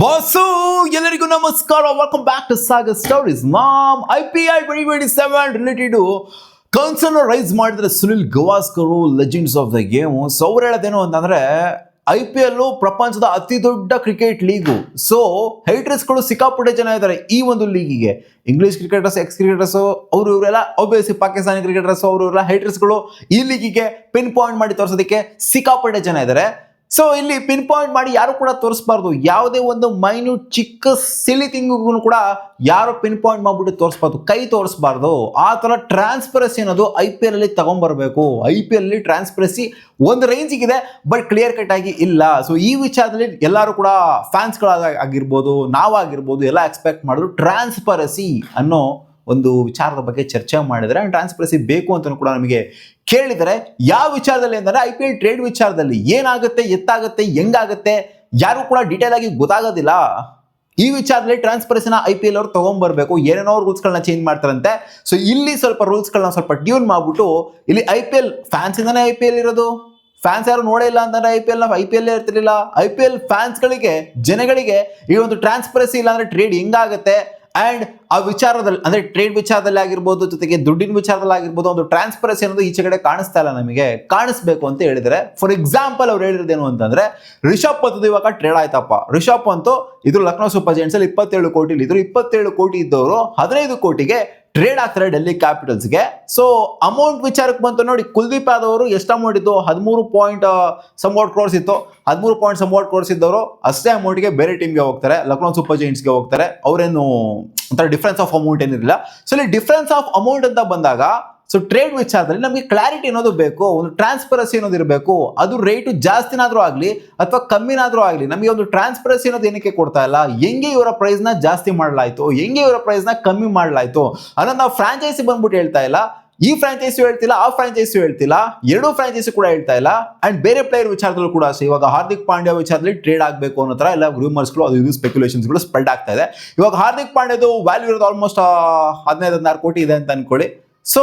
Boss ಎಲ್ಲರಿಗೂ ನಮಸ್ಕಾರ. Welcome back to Sagar stories. Ma'am IPL 2027 related concern raise ಮಾಡಿದ್ರೆ Sunil Gavaskar, legends of the game. So ಅವ್ರು ಹೇಳೋದೇನು ಅಂತಂದ್ರೆ IPL ಪ್ರಪಂಚದ ಅತಿ ದೊಡ್ಡ ಕ್ರಿಕೆಟ್ ಲೀಗು. ಸೊ ಹೈಟ್ರಸ್ಗಳು ಸಿಕ್ಕಾಪಟ್ಟೆ ಜನ ಇದ್ದಾರೆ ಈ ಒಂದು ಲೀಗಿಗೆ. ಇಂಗ್ಲಿಷ್ ಕ್ರಿಕೆಟರ್ಸ್, ಎಕ್ಸ್ ಕ್ರಿಕೆಟರ್ಸ್, ಅವರು ಇವರೆಲ್ಲ ಒಬ್ಬಿಯಸ್ಲಿ ಪಾಕಿಸ್ತಾನಿ ಕ್ರಿಕೆಟರ್ಸ್, ಅವರು ಇವರೆಲ್ಲ ಹೈಟ್ರಸ್ಗಳು ಈ ಲೀಗಿಗೆ ಪಿನ್ ಪಾಯಿಂಟ್ ಮಾಡಿ ತೋರಿಸೋದಕ್ಕೆ ಸಿಕ್ಕಾಪಟ್ಟೆ ಜನ ಇದ್ದಾರೆ. ಸೊ ಇಲ್ಲಿ ಪಿನ್ ಪಾಯಿಂಟ್ ಮಾಡಿ ಯಾರು ಕೂಡ ತೋರಿಸಬಾರ್ದು. ಯಾವುದೇ ಒಂದು ಮೈನ್ಯೂಟ್ ಚಿಕ್ಕ ಸಿಲಿ ತಿಂಗಿಗೂ ಕೂಡ ಯಾರು ಪಿನ್ ಪಾಯಿಂಟ್ ಮಾಡ್ಬಿಟ್ಟು ತೋರಿಸಬಾರ್ದು, ಕೈ ತೋರಿಸಬಾರ್ದು. ಆ ಥರ ಟ್ರಾನ್ಸ್ಪರೆನ್ಸಿ ಅನ್ನೋದು IPL ಅಲ್ಲಿ ತಗೊಂಡ್ಬರ್ಬೇಕು. IPL ಅಲ್ಲಿ ಟ್ರಾನ್ಸ್ಪರೆನ್ಸಿ ಒಂದು ರೇಂಜಿಗಿದೆ, ಬಟ್ ಕ್ಲಿಯರ್ ಕಟ್ ಆಗಿ ಇಲ್ಲ. ಸೊ ಈ ವಿಚಾರದಲ್ಲಿ ಎಲ್ಲರೂ ಕೂಡ ಫ್ಯಾನ್ಸ್ಗಳಾಗಿರ್ಬೋದು, ನಾವಾಗಿರ್ಬೋದು, ಎಲ್ಲ ಎಕ್ಸ್ಪೆಕ್ಟ್ ಮಾಡಿದ್ರು ಟ್ರಾನ್ಸ್ಪರೆನ್ಸಿ ಅನ್ನೋ ಒಂದು ವಿಚಾರದ ಬಗ್ಗೆ ಚರ್ಚೆ ಮಾಡಿದರೆ. ಟ್ರಾನ್ಸ್ಪರೆನ್ಸಿ ಬೇಕು ಅಂತ ಕೂಡ ನಮಗೆ ಕೇಳಿದರೆ ಯಾವ ವಿಚಾರದಲ್ಲಿ ಅಂದರೆ IPL ಟ್ರೇಡ್ ವಿಚಾರದಲ್ಲಿ ಏನಾಗುತ್ತೆ, ಎತ್ತಾಗುತ್ತೆ, ಹೆಂಗಾಗುತ್ತೆ, ಯಾರು ಕೂಡ ಡೀಟೇಲ್ ಆಗಿ ಗೊತ್ತಾಗೋದಿಲ್ಲ. ಈ ವಿಚಾರದಲ್ಲಿ ಟ್ರಾನ್ಸ್ಪರೆನ್ಸಿನ IPL ಅವರು ತಗೊಂಡ್ಬರ್ಬೇಕು. ಏನೇನೋ ರೂಲ್ಸ್ಗಳನ್ನ ಚೇಂಜ್ ಮಾಡ್ತಾರಂತೆ. ಸೊ ಇಲ್ಲಿ ಸ್ವಲ್ಪ ರೂಲ್ಸ್ಗಳನ್ನ ಸ್ವಲ್ಪ ಟ್ಯೂನ್ ಮಾಡ್ಬಿಟ್ಟು ಇಲ್ಲಿ IPL ಫ್ಯಾನ್ಸ್ ಇಂದಾನೆ IPL ಇರೋದು. ಫ್ಯಾನ್ಸ್ ಯಾರು ನೋಡೇ ಇಲ್ಲ ಅಂತಂದ್ರೆ IPL ಇರ್ತಿರ್ಲಿಲ್ಲ. IPL ಫ್ಯಾನ್ಸ್ಗಳಿಗೆ, ಜನಗಳಿಗೆ ಈ ಒಂದು ಟ್ರಾನ್ಸ್ಪರೆನ್ಸಿ ಇಲ್ಲ ಅಂದ್ರೆ ಟ್ರೇಡ್ ಹೆಂಗಾಗುತ್ತೆ ಅಂಡ್ ಆ ವಿಚಾರದಲ್ಲಿ ಅಂದ್ರೆ ಟ್ರೇಡ್ ವಿಚಾರದಲ್ಲಿ ಆಗಿರ್ಬೋದು, ಜೊತೆಗೆ ದುಡ್ಡಿನ ವಿಚಾರದಲ್ಲಿ ಆಗಿರ್ಬೋದು, ಒಂದು ಟ್ರಾನ್ಸ್ಪರೆನ್ಸಿ ಅನ್ನೋದು ಈಚೆ ಕಡೆ ಕಾಣಿಸ್ತಾ ಇಲ್ಲ. ನಮಗೆ ಕಾಣಿಸ್ಬೇಕು ಅಂತ ಹೇಳಿದ್ರೆ, ಫಾರ್ ಎಕ್ಸಾಂಪಲ್ ಅವ್ರು ಹೇಳಿರೋದೇನು ಅಂತಂದ್ರೆ, ರಿಷಬ್ ಪಂತ್ ಇವಾಗ ಟ್ರೇಡ್ ಆಯ್ತಪ್ಪ. ರಿಷಬ್ ಪಂತ್ ಇದು ಲಕ್ನೋ ಸೂಪರ್ ಜೈಂಟ್ಸ್ ಅಲ್ಲಿ 27 ಕೋಟಿ ಇದ್ರು. 27 ಕೋಟಿ ಇದ್ದವರು 15 ಕೋಟಿಗೆ ಟ್ರೇಡ್ ಆಗ್ತಾರೆ ಡೆಲ್ಲಿ ಕ್ಯಾಪಿಟಲ್ಸ್ಗೆ. ಸೊ ಅಮೌಂಟ್ ವಿಚಾರಕ್ಕೆ ಬಂತು ನೋಡಿ, ಕುಲ್ದೀಪ್ ಯಾದವ್ ಅವರು ಎಷ್ಟು ಅಮೌಂಟ್ ಇತ್ತು, 13.somewhat crores ಇತ್ತು. 13.somewhat crores ಇದ್ದವರು ಅಷ್ಟೇ ಅಮೌಂಟ್ಗೆ ಬೇರೆ ಟೀಮ್ಗೆ ಹೋಗ್ತಾರೆ, ಲಕ್ನೋ ಸೂಪರ್ ಜೈಂಟ್ಸ್ಗೆ ಹೋಗ್ತಾರೆ. ಅವರೇನು ಒಂಥರ ಡಿಫ್ರೆನ್ಸ್ ಆಫ್ ಅಮೌಂಟ್ ಏನಿರಲಿಲ್ಲ. ಸೊ ಇಲ್ಲಿ ಡಿಫ್ರೆನ್ಸ್ ಆಫ್ ಅಮೌಂಟ್ ಅಂತ ಬಂದಾಗ, ಸೊ ಟ್ರೇಡ್ ವಿಚಾರದಲ್ಲಿ ನಮಗೆ ಕ್ಲಾರಿಟಿ ಅನ್ನೋದು ಬೇಕು, ಒಂದು ಟ್ರಾನ್ಸ್ಪರೆನ್ಸಿ ಅನ್ನೋದು ಇರಬೇಕು. ಅದು ರೇಟು ಜಾಸ್ತಿನಾದ್ರೂ ಆಗಲಿ ಅಥವಾ ಕಮ್ಮಿನಾದ್ರೂ ಆಗಲಿ, ನಮಗೆ ಒಂದು ಟ್ರಾನ್ಸ್ಪರೆನ್ಸಿ ಅನ್ನೋದು ಏನಕ್ಕೆ ಕೊಡ್ತಾ ಇಲ್ಲ, ಹೆಂಗೆ ಇವರ ಪ್ರೈಸ್ನ ಜಾಸ್ತಿ ಮಾಡಲಾಯ್ತು, ಹೆಂಗೆ ಇವರ ಪ್ರೈಸ್ನ ಕಮ್ಮಿ ಮಾಡಲಾಯ್ತು ಅನ್ನೋದು ನಾವು ಫ್ರಾಂಚೈಸಿ ಬಂದ್ಬಿಟ್ಟು ಹೇಳ್ತಾ ಇಲ್ಲ. ಈ ಫ್ರಾಂಚೈಸಿ ಹೇಳ್ತಿಲ್ಲ, ಆ ಫ್ರಾಂಚೈಸಿ ಹೇಳ್ತಿಲ್ಲ, ಎರಡೂ ಫ್ರಾಂಚೈಸಿ ಕೂಡ ಹೇಳ್ತಾ ಇಲ್ಲ. ಅಂಡ್ ಬೇರೆ ಪ್ಲೇಯರ್ ವಿಚಾರದಲ್ಲೂ ಕೂಡ ಅಷ್ಟೇ. ಇವಾಗ ಹಾರ್ದಿಕ್ ಪಾಂಡ್ಯ ವಿಚಾರದಲ್ಲಿ ಟ್ರೇಡ್ ಆಗಬೇಕು ಅನ್ನೋ ತರ ಎಲ್ಲ ರೂಮರ್ಸ್ಗಳು, ಅದು ಇದು ಸ್ಪೆಕ್ಯುಲೇಷನ್ಸ್ಗಳು ಸ್ಪ್ರೆಡ್ ಆಗ್ತಾ ಇದೆ. ಇವಾಗ ಹಾರ್ದಿಕ್ ಪಾಂಡ್ಯದು ವ್ಯಾಲ್ಯೂ ಇರೋದು ಆಲ್ಮೋಸ್ಟ್ 15-16 ಕೋಟಿ ಇದೆ ಅಂತ ಅನ್ಕೊಳ್ಳಿ. ಸೊ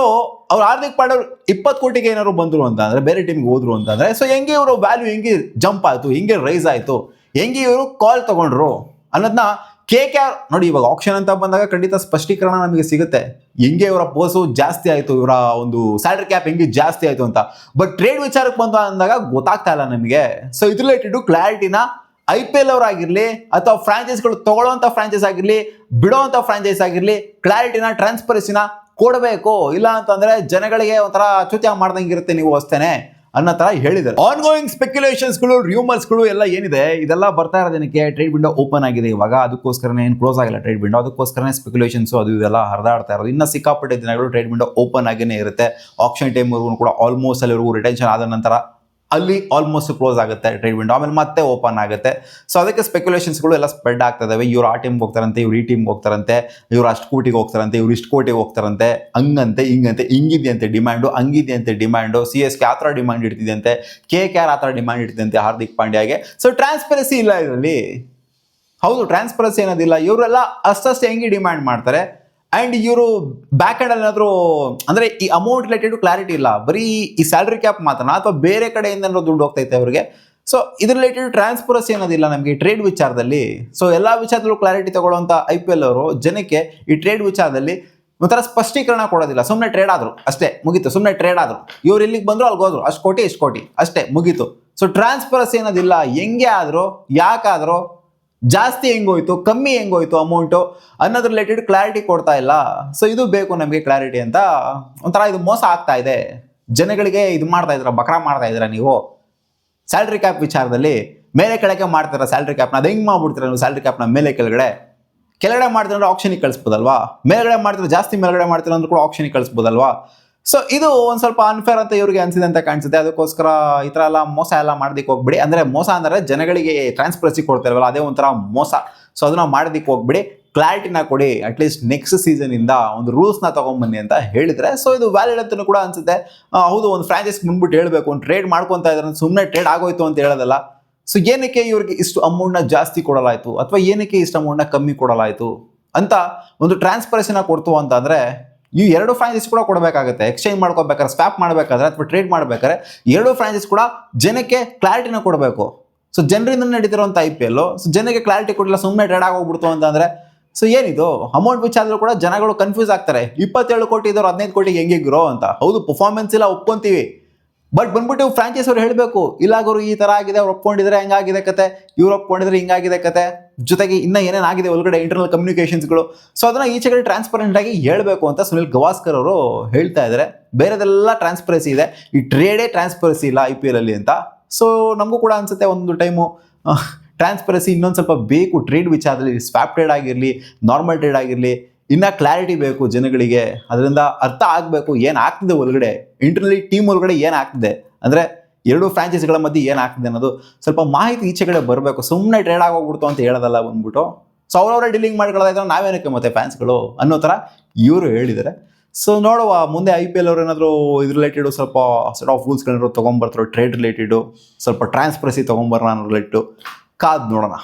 ಅವ್ರು ಹಾರ್ದಿಕ್ ಪಾಂಡ್ಯ 20 ಕೋಟಿಗೆ ಏನಾದ್ರು ಬಂದ್ರು ಅಂತ ಅಂದ್ರೆ, ಬೇರೆ ಟೀಮ್ಗೆ ಹೋದ್ರು ಅಂತಂದ್ರೆ, ಸೊ ಹೆಂಗೆ ಇವರು ವ್ಯಾಲ್ಯೂ ಹೆಂಗೆ ಜಂಪ್ ಆಯ್ತು, ಹೆಂಗೆ ರೈಸ್ ಆಯ್ತು, ಹೆಂಗೆ ಇವರು ಕಾಲ್ ತಗೊಂಡ್ರು ಅನ್ನೋದನ್ನ KKR ನೋಡಿ. ಇವಾಗ ಆಕ್ಷನ್ ಅಂತ ಬಂದಾಗ ಖಂಡಿತ ಸ್ಪಷ್ಟೀಕರಣ ನಮಗೆ ಸಿಗುತ್ತೆ, ಹೆಂಗೆ ಇವರ ಪೋಸು ಜಾಸ್ತಿ ಆಯ್ತು, ಇವರ ಒಂದು ಸ್ಯಾಲರಿ ಕ್ಯಾಪ್ ಹೆಂಗೆ ಜಾಸ್ತಿ ಆಯ್ತು ಅಂತ. ಬಟ್ ಟ್ರೇಡ್ ವಿಚಾರಕ್ಕೆ ಬಂತು ಅಂದಾಗ ಗೊತ್ತಾಗ್ತಾ ಇಲ್ಲ ನಮಗೆ. ಸೊ ಇದು ರಿಲೇಟೆಡ್ ಕ್ಲಾರಿಟಿನ IPL ಅವರಾಗಿರ್ಲಿ ಅಥವಾ ಫ್ರಾಂಚೈಸ್ಗಳು ತಗೊಳ್ಳೋಂಥ ಫ್ರಾಂಚೈಸ್ ಆಗಿರ್ಲಿ, ಬಿಡೋವಂಥ ಫ್ರಾಂಚೈಸ್ ಆಗಿರ್ಲಿ, ಕ್ಲಾರಿಟಿನ, ಟ್ರಾನ್ಸ್ಪರೆನ್ಸಿನ ಕೊಡಬೇಕು. ಇಲ್ಲ ಅಂತಂದ್ರೆ ಜನಗಳಿಗೆ ಒಂಥರ ಚುತ್ಯ ಮಾಡ್ದಂಗೆ ಇರುತ್ತೆ ನೀವು ಅಷ್ಟೇನೆ ಅನ್ನೋ ತರ ಹೇಳಿದ್ದಾರೆ. ಆನ್ಗೋಯಿಂಗ್ ಸ್ಪೆಕ್ಯುಲೇಷನ್ಸ್ಗಳು, ರ್ಯೂಮರ್ಸ್ಗಳು ಎಲ್ಲ ಏನಿದೆ, ಇದೆಲ್ಲ ಬರ್ತಾ ಇರೋದಕ್ಕೆ ಟ್ರೇಡ್ ವಿಂಡೋ ಓಪನ್ ಆಗಿದೆ ಇವಾಗ. ಅದಕ್ಕೋಸ್ಕರನೇ ಏನು ಕ್ಲೋಸ್ ಆಗಿಲ್ಲ ಟ್ರೇಡ್ ವಿಂಡೋ, ಅದಕ್ಕೋಸ್ಕರನೇ ಸ್ಪೆಕ್ಯುಲೇಷನ್ಸ್ ಅದು ಇದೆಲ್ಲ ಹರಿದಾಡ್ತಾ ಇರೋದು. ಇನ್ನು ಸಿಕ್ಕಾಪಟ್ಟೆ ದಿನಗಳು ಟ್ರೇಡ್ ವಿಂಡೋ ಓಪನ್ ಆಗಿನೇ ಇರುತ್ತೆ. ಆಕ್ಷನ್ ಟೈಮ್ವರೆಗೂ ಕೂಡ ಆಲ್ಮೋಸ್ಟ್ ಅಲ್ಲಿವರೆಗೂ ರಿಟೆನ್ಷನ್ ಆದ ನಂತರ ಅಲ್ಲಿ ಆಲ್ಮೋಸ್ಟ್ ಕ್ಲೋಸ್ ಆಗುತ್ತೆ ಟ್ರೇಡ್ ವಿಂಡೋ, ಆಮೇಲೆ ಮತ್ತೆ ಓಪನ್ ಆಗುತ್ತೆ. ಸೊ ಅದಕ್ಕೆ ಸ್ಪೆಕ್ಯುಲೇಷನ್ಸ್ಗಳು ಎಲ್ಲ ಸ್ಪ್ರೆಡ್ ಆಗ್ತಾ ಇದಾವೆ. ಇವ್ರು ಆ ಟೀಮ್ಗೆ ಹೋಗ್ತಾರಂತೆ, ಇವ್ರು ಈ ಟೀಮ್ಗೆ ಹೋಗ್ತಾರಂತೆ, ಇವ್ರು ಅಷ್ಟು ಕೋಟಿಗೆ ಹೋಗ್ತಾರಂತೆ, ಇವ್ರು ಇಷ್ಟು ಕೋಟಿಗೆ ಹೋಗ್ತಾರಂತೆ, ಹಂಗಂತೆ ಹಿಂಗಂತೆ, ಹಿಂಗಿದೆಯಂತೆ ಡಿಮ್ಯಾಂಡು, ಹಂಗಿದೆಯಂತೆ ಡಿಮ್ಯಾಂಡು. CSK ಆ ಥರ ಡಿಮ್ಯಾಂಡ್ ಇಡ್ತಿದೆಯಂತೆ, KKR ಆ ಥರ ಡಿಮ್ಯಾಂಡ್ ಇಡ್ತಿದೆಯಂತೆ ಹಾರ್ದಿಕ್ ಪಾಂಡ್ಯಗೆ. ಸೊ ಟ್ರಾನ್ಸ್ಪರೆನ್ಸಿ ಇಲ್ಲ ಇದರಲ್ಲಿ. ಹೌದು, ಟ್ರಾನ್ಸ್ಪರೆನ್ಸಿ ಅನ್ನೋದಿಲ್ಲ. ಇವರೆಲ್ಲ ಅಷ್ಟೇ ಹೆಂಗೆ ಡಿಮ್ಯಾಂಡ್ ಮಾಡ್ತಾರೆ. ಆ್ಯಂಡ್ ಇವರು ಬ್ಯಾಕ್ ಹ್ಯಾಂಡ್ ಏನಾದರೂ ಅಂದರೆ ಈ ಅಮೌಂಟ್ ರಿಲೇಟೆಡ್ ಕ್ಲಾರಿಟಿ ಇಲ್ಲ, ಬರೀ ಈ ಸ್ಯಾಲ್ರಿ ಕ್ಯಾಪ್ ಮಾತ್ರ ಅಥವಾ ಬೇರೆ ಕಡೆಯಿಂದ ದುಡ್ಡು ಹೋಗ್ತೈತೆ ಅವ್ರಿಗೆ. ಸೊ ಇದ್ರ ರಿಲೇಟೆಡ್ ಟ್ರಾನ್ಸ್ಪರೆನ್ಸಿ ಅನ್ನೋದಿಲ್ಲ ನಮಗೆ ಟ್ರೇಡ್ ವಿಚಾರದಲ್ಲಿ. ಸೊ ಎಲ್ಲ ವಿಚಾರದಲ್ಲೂ ಕ್ಲಾರಿಟಿ ತಗೊಳ್ಳುವಂಥ IPL ಅವರು ಜನಕ್ಕೆ ಈ ಟ್ರೇಡ್ ವಿಚಾರದಲ್ಲಿ ಒಂಥರ ಸ್ಪಷ್ಟೀಕರಣ ಕೊಡೋದಿಲ್ಲ. ಸುಮ್ಮನೆ ಟ್ರೇಡ್ ಆದರು ಅಷ್ಟೇ, ಮುಗೀತು. ಸುಮ್ಮನೆ ಟ್ರೇಡ್ ಆದರು, ಇವ್ರು ಇಲ್ಲಿಗೆ ಬಂದರು, ಅಲ್ಲಿಗೆ ಹೋದ್ರು, ಅಷ್ಟು ಕೋಟಿ ಇಷ್ಟು ಕೋಟಿ ಅಷ್ಟೇ, ಮುಗೀತು. ಸೊ ಟ್ರಾನ್ಸ್ಪರೆನ್ಸಿ ಅನ್ನೋದಿಲ್ಲ. ಹೆಂಗೆ ಆದರೂ, ಯಾಕಾದರೂ, ಜಾಸ್ತಿ ಹೆಂಗೋಯ್ತು, ಕಮ್ಮಿ ಹೆಂಗೋಯ್ತು ಅಮೌಂಟು ಅನ್ನೋದ್ರ ರಿಲೇಟೆಡ್ ಕ್ಲಾರಿಟಿ ಕೊಡ್ತಾ ಇಲ್ಲ. ಸೊ ಇದು ಬೇಕು ನಮಗೆ ಕ್ಲಾರಿಟಿ ಅಂತ. ಒಂಥರ ಇದು ಮೋಸ ಆಗ್ತಾ ಇದೆ ಜನಗಳಿಗೆ. ಇದು ಮಾಡ್ತಾ ಇದ್ದೀರಾ, ಬಕ್ರಾ ಮಾಡ್ತಾ ಇದ್ದೀರಾ ನೀವು. ಸ್ಯಾಲ್ರಿ ಕ್ಯಾಪ್ ವಿಚಾರದಲ್ಲಿ ಮೇಲೆ ಕೆಳಗೆ ಮಾಡ್ತೀರಾ ಸ್ಯಾಲ್ರಿ ಕ್ಯಾಪ್ನ. ಅದು ಹೆಂಗೆ ಮಾಡ್ಬಿಡ್ತೀರಾ ನೀವು ಸ್ಯಾಲ್ರಿ ಕ್ಯಾಪ್ನ? ಮೇಲೆ ಕೆಳಗಡೆ ಮಾಡ್ತೀರ ಅಂದ್ರೆ ಆಕ್ಷನಿಗೆ ಕಳಿಸ್ಬೋದಲ್ವಾ? ಮೇಲ್ಗಡೆ ಮಾಡ್ತೀರಾ, ಜಾಸ್ತಿ ಮೇಲ್ಗಡೆ ಮಾಡ್ತೀರಾ ಅಂದ್ರೆ ಕೂಡ ಆಕ್ಷನಿಗೆ ಕಳಿಸ್ಬೋದಲ್ವಾ? ಸೊ ಇದು ಒಂದು ಸ್ವಲ್ಪ ಅನ್ಫೇರ್ ಅಂತ ಇವ್ರಿಗೆ ಅನ್ಸಿದೆ ಅಂತ ಕಾಣಿಸುತ್ತೆ. ಅದಕ್ಕೋಸ್ಕರ ಈ ಥರ ಎಲ್ಲ ಮೋಸ ಎಲ್ಲ ಮಾಡೋದಕ್ಕೆ ಹೋಗ್ಬಿಡಿ. ಅಂದರೆ ಮೋಸ ಅಂದರೆ ಜನಗಳಿಗೆ ಟ್ರಾನ್ಸ್ಪರೆನ್ಸಿ ಕೊಡ್ತಾ ಇಲ್ವಲ್ಲ, ಅದೇ ಒಂಥರ ಮೋಸ. ಸೊ ಅದನ್ನ ಮಾಡೋದಕ್ಕೆ ಹೋಗ್ಬಿಡಿ, ಕ್ಲಾರಿಟಿನ ಕೊಡಿ. ಅಟ್ಲೀಸ್ಟ್ ನೆಕ್ಸ್ಟ್ ಸೀಸನಿಂದ ಒಂದು ರೂಲ್ಸ್ನ ತೊಗೊಂಬನ್ನಿ ಅಂತ ಹೇಳಿದರೆ ಸೊ ಇದು ವ್ಯಾಲಿಡ್ ಅಂತಲೂ ಕೂಡ ಅನಿಸುತ್ತೆ. ಹೌದು, ಒಂದು ಫ್ರಾಂಚೈಸ್ ಮುಂದ್ಬಿಟ್ಟು ಹೇಳಬೇಕು, ಒಂದು ಟ್ರೇಡ್ ಮಾಡ್ಕೊತಾ ಇದ್ದಾರೆ, ಸುಮ್ಮನೆ ಟ್ರೇಡ್ ಆಗೋಯ್ತು ಅಂತ ಹೇಳೋದಲ್ಲ. ಸೊ ಏನಕ್ಕೆ ಇವ್ರಿಗೆ ಇಷ್ಟು ಅಮೌಂಟ್ನ ಜಾಸ್ತಿ ಕೊಡಲಾಯಿತು ಅಥವಾ ಏನಕ್ಕೆ ಇಷ್ಟು ಅಮೌಂಟ್ನ ಕಮ್ಮಿ ಕೊಡಲಾಯಿತು ಅಂತ ಒಂದು ಟ್ರಾನ್ಸ್ಪರೆನ್ಸಿನ ಕೊಡ್ತು ಅಂತಂದರೆ ಈ ಎರಡು ಫ್ರಾಂಚೈಸ್ ಕೂಡ ಕೊಡಬೇಕಾಗುತ್ತೆ. ಎಕ್ಸ್ಚೇಂಜ್ ಮಾಡ್ಕೋಬೇಕಾದ್ರೆ, ಸ್ವ್ಯಾಪ್ ಮಾಡಬೇಕಾದ್ರೆ ಅಥವಾ ಟ್ರೇಡ್ ಮಾಡಬೇಕಾದ್ರೆ ಎರಡು ಫ್ರಾಂಚೈಸ್ ಕೂಡ ಜನಕ್ಕೆ ಕ್ಲಾರಿಟಿನ ಕೊಡಬೇಕು. ಸೊ ಜನರಿಂದ ನಡೀತಿರುವಂಥ IPL. ಸೊ ಜನಕ್ಕೆ ಕ್ಲಾರಿಟಿ ಕೊಟ್ಟಿಲ್ಲ, ಸುಮ್ಮನೆ ಟ್ರೇಡ್ ಆಗೋಗ್ಬಿಡ್ತು ಅಂತಂದರೆ ಸೊ ಏನಿದು ಅಮೌಂಟ್ ವಿಚಾರದಲ್ಲೂ ಕೂಡ ಜನಗಳು ಕನ್ಫ್ಯೂಸ್ ಆಗ್ತಾರೆ. 27 ಕೋಟಿ ಇದ್ದವ್ರು 15 ಕೋಟಿಗೆ ಹೆಂಗೆ ಗ್ರೋ ಅಂತ. ಹೌದು ಪರ್ಫಾರ್ಮೆನ್ಸ್ ಇಲ್ಲ ಒಪ್ಕೊಂತೀವಿ, ಬಟ್ ಬಂದ್ಬಿಟ್ಟು ಫ್ರಾಂಚೈಸ್ ಅವ್ರು ಹೇಳಬೇಕು, ಇಲ್ಲ ಗುರು ಈ ಥರ ಆಗಿದೆ, ಅವ್ರು ಒಪ್ಕೊಂಡಿದ್ರೆ ಹೆಂಗಾಗಿದೆ ಕತೆ, ಇವ್ರು ಒಪ್ಕೊಂಡಿದ್ರೆ ಹಿಂಗಾಗಿದೆ ಕತೆ, ಜೊತೆಗೆ ಇನ್ನೂ ಏನೇನು ಆಗಿದೆ ಒಳಗಡೆ ಇಂಟರ್ನಲ್ ಕಮ್ಯುನಿಕೇಷನ್ಸ್ಗಳು. ಸೊ ಅದನ್ನು ಈಚೆ ಕಡೆ ಟ್ರಾನ್ಸ್ಪರೆಂಟ್ ಆಗಿ ಹೇಳಬೇಕು ಅಂತ ಸುನಿಲ್ ಗವಾಸ್ಕರ್ ಅವರು ಹೇಳ್ತಾ ಇದ್ದಾರೆ. ಬೇರೆದೆಲ್ಲ ಟ್ರಾನ್ಸ್ಪರೆನ್ಸಿ ಇದೆ, ಈ ಟ್ರೇಡೇ ಟ್ರಾನ್ಸ್ಪರೆನ್ಸಿ ಇಲ್ಲ IPL ಅಲ್ಲಿ ಅಂತ. ಸೊ ನಮಗೂ ಕೂಡ ಅನಿಸುತ್ತೆ ಒಂದು ಟೈಮು ಟ್ರಾನ್ಸ್ಪರೆನ್ಸಿ ಇನ್ನೊಂದು ಸ್ವಲ್ಪ ಬೇಕು ಟ್ರೇಡ್ ವಿಚಾರದಲ್ಲಿ. ಸ್ವಾಪ್ ಟ್ರೇಡ್ ಆಗಿರಲಿ, ನಾರ್ಮಲ್ ಟ್ರೇಡ್ ಆಗಿರಲಿ, ಇನ್ನೂ ಕ್ಲಾರಿಟಿ ಬೇಕು ಜನಗಳಿಗೆ. ಅದರಿಂದ ಅರ್ಥ ಆಗಬೇಕು ಏನು ಆಗ್ತಿದೆ ಒಳಗಡೆ, ಇಂಟರ್ನಲಿ ಟೀಮ್ ಒಳಗಡೆ ಏನು ಆಗ್ತಿದೆ, ಅಂದರೆ ಎರಡು ಫ್ರಾಂಚೈಸಿಗಳ ಮಧ್ಯೆ ಏನು ಆಗ್ತಿದೆ ಅನ್ನೋದು ಸ್ವಲ್ಪ ಮಾಹಿತಿ ಈಚೆ ಕಡೆ ಬರಬೇಕು. ಸುಮ್ಮನೆ ಟ್ರೇಡ್ ಆಗೋಗ್ಬಿಡ್ತು ಅಂತ ಹೇಳೋದಲ್ಲ ಬಂದ್ಬಿಟ್ಟು. ಸೊ ಅವರವರೇ ಡೀಲಿಂಗ್ ಮಾಡ್ಕೊಳ್ಳೋದಾದ್ರೆ ನಾವೇನಕ್ಕೆ ಮತ್ತೆ ಫ್ಯಾನ್ಸ್ಗಳು ಅನ್ನೋ ಥರ ಇವರು ಹೇಳಿದ್ದಾರೆ. ಸೊ ನೋಡುವ ಮುಂದೆ IPL ಅವ್ರು ಏನಾದರೂ ಇದು ರಿಲೇಟೆಡು ಸ್ವಲ್ಪ ಸೆಟ್ ಆಫ್ ರೂಲ್ಸ್ಗಳೇನಾದ್ರು ತೊಗೊಂಬರ್ತಾರೋ, ಟ್ರೇಡ್ ರಿಲೇಟೆಡು ಸ್ವಲ್ಪ ಟ್ರಾನ್ಸ್ಪರೆನ್ಸಿ ತೊಗೊಂಬರೋಣ ಅನ್ನೋ ರಿಲೇಟೆಡು ಕಾದು ನೋಡೋಣ.